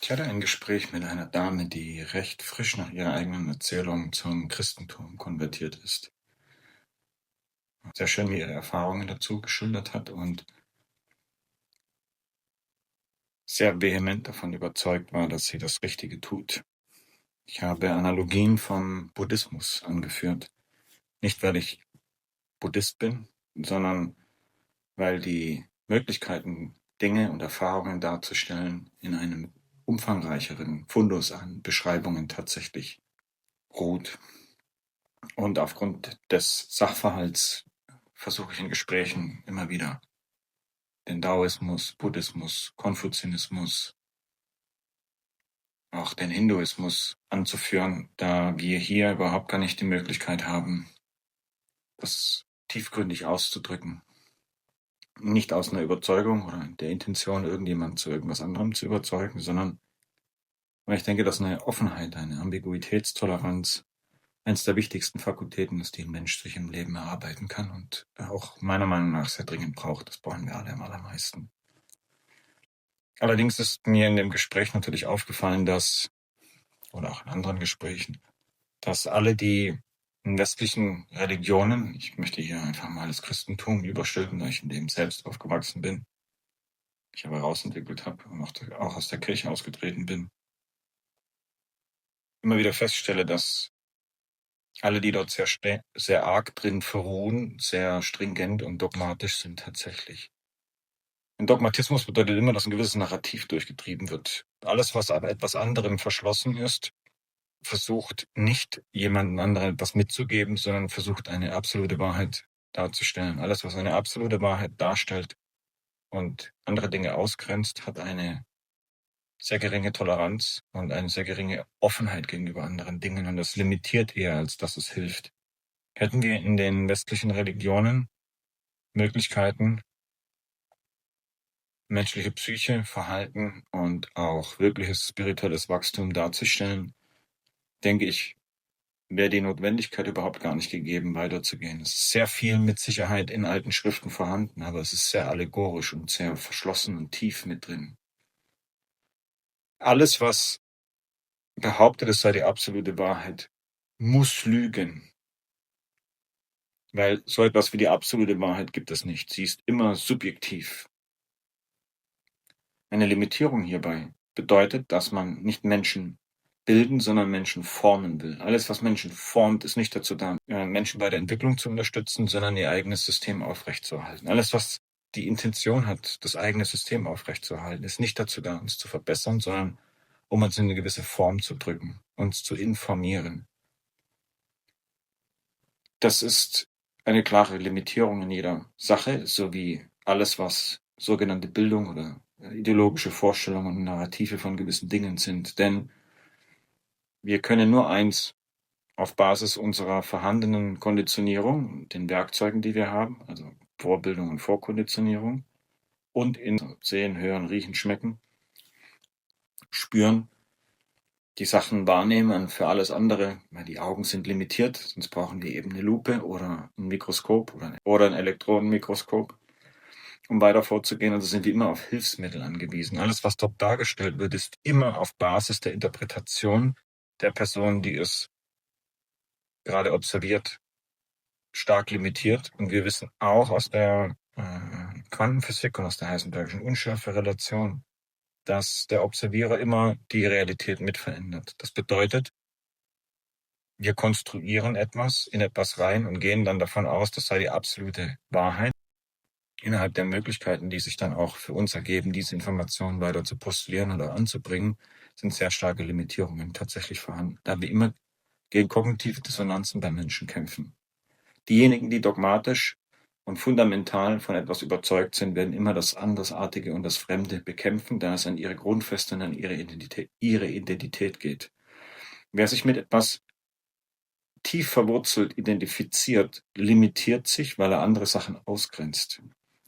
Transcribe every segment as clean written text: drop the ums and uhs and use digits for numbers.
Ich hatte ein Gespräch mit einer Dame, die recht frisch nach ihrer eigenen Erzählung zum Christentum konvertiert ist. Sehr schön mir ihre Erfahrungen dazu geschildert hat und sehr vehement davon überzeugt war, dass sie das Richtige tut. Ich habe Analogien vom Buddhismus angeführt. Nicht, weil ich Buddhist bin, sondern weil die Möglichkeiten, Dinge und Erfahrungen darzustellen, in einem umfangreicheren Fundus an Beschreibungen tatsächlich ruht. Und aufgrund des Sachverhalts versuche ich in Gesprächen immer wieder den Daoismus, Buddhismus, Konfuzianismus, auch den Hinduismus anzuführen, da wir hier überhaupt gar nicht die Möglichkeit haben, das tiefgründig auszudrücken. Nicht aus einer Überzeugung oder der Intention, irgendjemand zu irgendwas anderem zu überzeugen, sondern weil ich denke, dass eine Offenheit, eine Ambiguitätstoleranz eines der wichtigsten Fakultäten ist, die ein Mensch sich im Leben erarbeiten kann und auch meiner Meinung nach sehr dringend braucht. Das brauchen wir alle am allermeisten. Allerdings ist mir in dem Gespräch natürlich aufgefallen, oder auch in anderen Gesprächen, dass alle die westlichen Religionen, ich möchte hier einfach mal das Christentum überstülpen, da ich in dem selbst aufgewachsen bin, ich aber herausentwickelt habe und auch aus der Kirche ausgetreten bin, immer wieder feststelle, dass alle, die dort sehr arg drin verruhen, sehr stringent und dogmatisch sind tatsächlich. Ein Dogmatismus bedeutet immer, dass ein gewisses Narrativ durchgetrieben wird. Alles, was aber etwas anderem verschlossen ist, versucht nicht jemandem anderen etwas mitzugeben, sondern versucht eine absolute Wahrheit darzustellen. Alles, was eine absolute Wahrheit darstellt und andere Dinge ausgrenzt, hat eine sehr geringe Toleranz und eine sehr geringe Offenheit gegenüber anderen Dingen, und das limitiert eher, als dass es hilft. Hätten wir in den westlichen Religionen Möglichkeiten, menschliche Psyche, Verhalten und auch wirkliches spirituelles Wachstum darzustellen, denke ich, wäre die Notwendigkeit überhaupt gar nicht gegeben, weiterzugehen. Es ist sehr viel mit Sicherheit in alten Schriften vorhanden, aber es ist sehr allegorisch und sehr verschlossen und tief mit drin. Alles, was behauptet, es sei die absolute Wahrheit, muss lügen. Weil so etwas wie die absolute Wahrheit gibt es nicht. Sie ist immer subjektiv. Eine Limitierung hierbei bedeutet, dass man nicht Menschen bilden, sondern Menschen formen will. Alles, was Menschen formt, ist nicht dazu da, Menschen bei der Entwicklung zu unterstützen, sondern ihr eigenes System aufrechtzuerhalten. Alles, was die Intention hat, das eigene System aufrechtzuerhalten, ist nicht dazu da, uns zu verbessern, sondern um uns in eine gewisse Form zu drücken, uns zu informieren. Das ist eine klare Limitierung in jeder Sache, sowie alles, was sogenannte Bildung oder ideologische Vorstellungen und Narrative von gewissen Dingen sind. Denn wir können nur eins auf Basis unserer vorhandenen Konditionierung, den Werkzeugen, die wir haben, also Vorbildung und Vorkonditionierung, und in Sehen, Hören, Riechen, Schmecken, Spüren, die Sachen wahrnehmen, und für alles andere, weil die Augen sind limitiert, sonst brauchen wir eben eine Lupe oder ein Mikroskop oder ein Elektronenmikroskop, um weiter vorzugehen. Also sind wir immer auf Hilfsmittel angewiesen. Alles, was dort dargestellt wird, ist immer auf Basis der Interpretation der Person, die es gerade observiert, stark limitiert. Und wir wissen auch aus der Quantenphysik und aus der Heisenbergischen Unschärferelation, dass der Observierer immer die Realität mit verändert. Das bedeutet, wir konstruieren etwas in etwas rein und gehen dann davon aus, das sei die absolute Wahrheit. Innerhalb der Möglichkeiten, die sich dann auch für uns ergeben, diese Informationen weiter zu postulieren oder anzubringen, sind sehr starke Limitierungen tatsächlich vorhanden, da wir immer gegen kognitive Dissonanzen bei Menschen kämpfen. Diejenigen, die dogmatisch und fundamental von etwas überzeugt sind, werden immer das Andersartige und das Fremde bekämpfen, da es an ihre Grundfeste und an ihre Identität geht. Wer sich mit etwas tief verwurzelt identifiziert, limitiert sich, weil er andere Sachen ausgrenzt.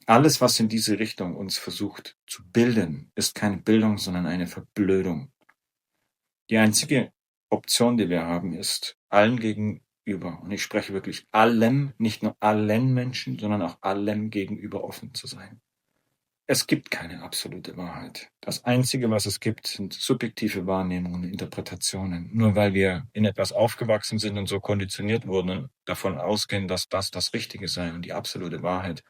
Alles, was in diese Richtung uns versucht zu bilden, ist keine Bildung, sondern eine Verblödung. Die einzige Option, die wir haben, ist allen gegenüber, und ich spreche wirklich allem, nicht nur allen Menschen, sondern auch allem gegenüber offen zu sein. Es gibt keine absolute Wahrheit. Das Einzige, was es gibt, sind subjektive Wahrnehmungen, Interpretationen. Nur weil wir in etwas aufgewachsen sind und so konditioniert wurden und davon ausgehen, dass das Richtige sei und die absolute Wahrheit,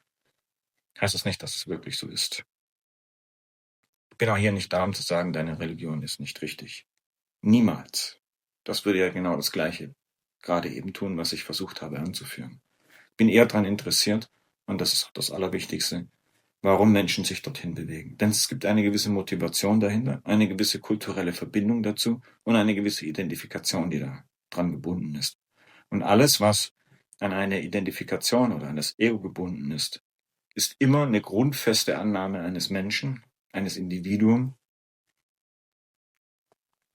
heißt es nicht, dass es wirklich so ist. Ich bin auch hier nicht da, um zu sagen, deine Religion ist nicht richtig. Niemals. Das würde ja genau das Gleiche gerade eben tun, was ich versucht habe anzuführen. Ich bin eher daran interessiert, und das ist das Allerwichtigste, warum Menschen sich dorthin bewegen. Denn es gibt eine gewisse Motivation dahinter, eine gewisse kulturelle Verbindung dazu und eine gewisse Identifikation, die da dran gebunden ist. Und alles, was an eine Identifikation oder an das Ego gebunden ist immer eine grundfeste Annahme eines Menschen, eines Individuums.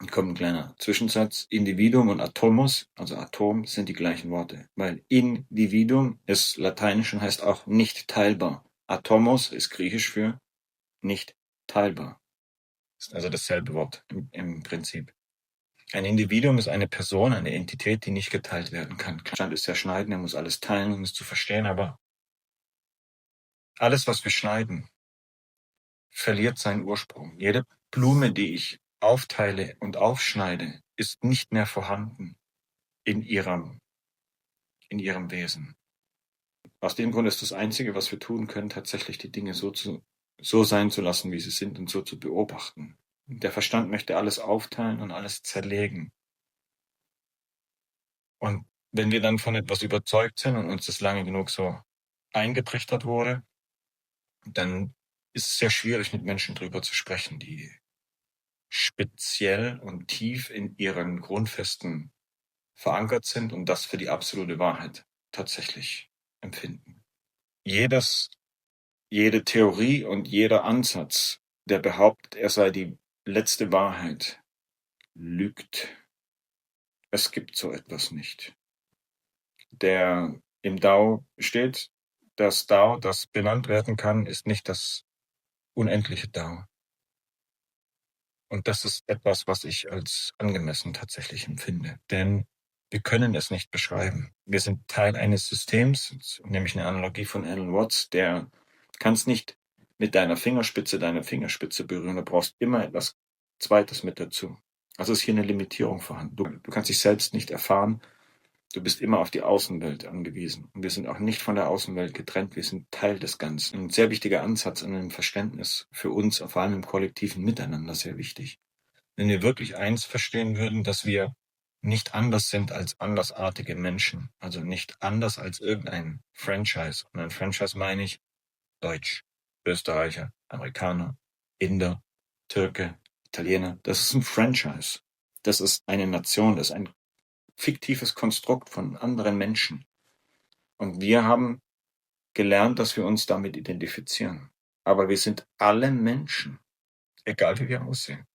Hier kommt ein kleiner Zwischensatz. Individuum und Atomos, also Atom, sind die gleichen Worte, weil Individuum ist lateinisch und heißt auch nicht teilbar. Atomos ist griechisch für nicht teilbar. Ist also dasselbe Wort im Prinzip. Ein Individuum ist eine Person, eine Entität, die nicht geteilt werden kann. Stand ist ja schneiden, er muss alles teilen, um es zu verstehen, aber alles, was wir schneiden, verliert seinen Ursprung. Jede Blume, die ich aufteile und aufschneide, ist nicht mehr vorhanden in ihrem Wesen. Aus dem Grund ist das Einzige, was wir tun können, tatsächlich die Dinge so sein zu lassen, wie sie sind und so zu beobachten. Der Verstand möchte alles aufteilen und alles zerlegen. Und wenn wir dann von etwas überzeugt sind und uns das lange genug so eingetrichtert wurde, dann ist es sehr schwierig, mit Menschen drüber zu sprechen, die speziell und tief in ihren Grundfesten verankert sind und das für die absolute Wahrheit tatsächlich empfinden. Jede Theorie und jeder Ansatz, der behauptet, er sei die letzte Wahrheit, lügt. Es gibt so etwas nicht. Der im Dao steht, das Dao, das benannt werden kann, ist nicht das unendliche Dao. Und das ist etwas, was ich als angemessen tatsächlich empfinde. Denn wir können es nicht beschreiben. Wir sind Teil eines Systems, nämlich eine Analogie von Alan Watts, der kannst nicht mit deiner Fingerspitze berühren. Du brauchst immer etwas Zweites mit dazu. Also ist hier eine Limitierung vorhanden. Du kannst dich selbst nicht erfahren. Du bist immer auf die Außenwelt angewiesen. Und wir sind auch nicht von der Außenwelt getrennt. Wir sind Teil des Ganzen. Ein sehr wichtiger Ansatz an einem Verständnis für uns, vor allem im kollektiven Miteinander, sehr wichtig. Wenn wir wirklich eins verstehen würden, dass wir nicht anders sind als andersartige Menschen. Also nicht anders als irgendein Franchise. Und ein Franchise meine ich Deutsch, Österreicher, Amerikaner, Inder, Türke, Italiener. Das ist ein Franchise. Das ist eine Nation. Das ist ein fiktives Konstrukt von anderen Menschen. Und wir haben gelernt, dass wir uns damit identifizieren. Aber wir sind alle Menschen, egal wie wir aussehen.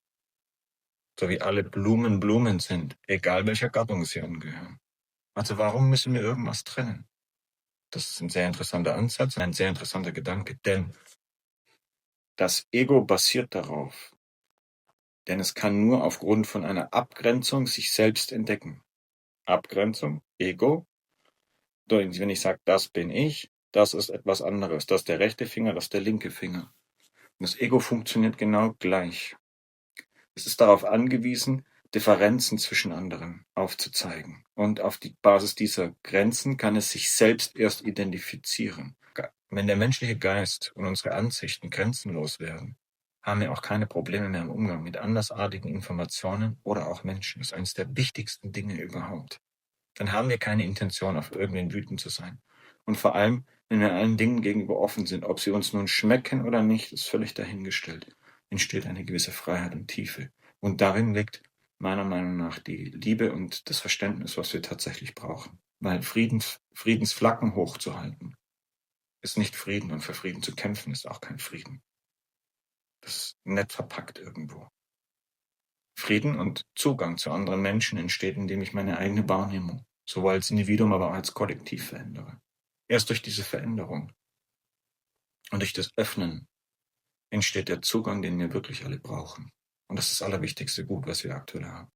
So wie alle Blumen Blumen sind, egal welcher Gattung sie angehören. Also warum müssen wir irgendwas trennen? Das ist ein sehr interessanter Ansatz, ein sehr interessanter Gedanke, denn das Ego basiert darauf. Denn es kann nur aufgrund von einer Abgrenzung sich selbst entdecken. Abgrenzung, Ego. Wenn ich sage, das bin ich, das ist etwas anderes. Das ist der rechte Finger, das ist der linke Finger. Und das Ego funktioniert genau gleich. Es ist darauf angewiesen, Differenzen zwischen anderen aufzuzeigen. Und auf die Basis dieser Grenzen kann es sich selbst erst identifizieren. Wenn der menschliche Geist und unsere Ansichten grenzenlos werden, haben wir auch keine Probleme mehr im Umgang mit andersartigen Informationen oder auch Menschen. Das ist eines der wichtigsten Dinge überhaupt. Dann haben wir keine Intention, auf irgendwen wütend zu sein. Und vor allem, wenn wir allen Dingen gegenüber offen sind, ob sie uns nun schmecken oder nicht, ist völlig dahingestellt, entsteht eine gewisse Freiheit und Tiefe. Und darin liegt meiner Meinung nach die Liebe und das Verständnis, was wir tatsächlich brauchen. Weil Friedensflaggen hochzuhalten, ist nicht Frieden, und für Frieden zu kämpfen, ist auch kein Frieden. Das ist nett verpackt irgendwo. Frieden und Zugang zu anderen Menschen entsteht, indem ich meine eigene Wahrnehmung sowohl als Individuum, aber auch als Kollektiv verändere. Erst durch diese Veränderung und durch das Öffnen entsteht der Zugang, den wir wirklich alle brauchen. Und das ist das allerwichtigste Gut, was wir aktuell haben.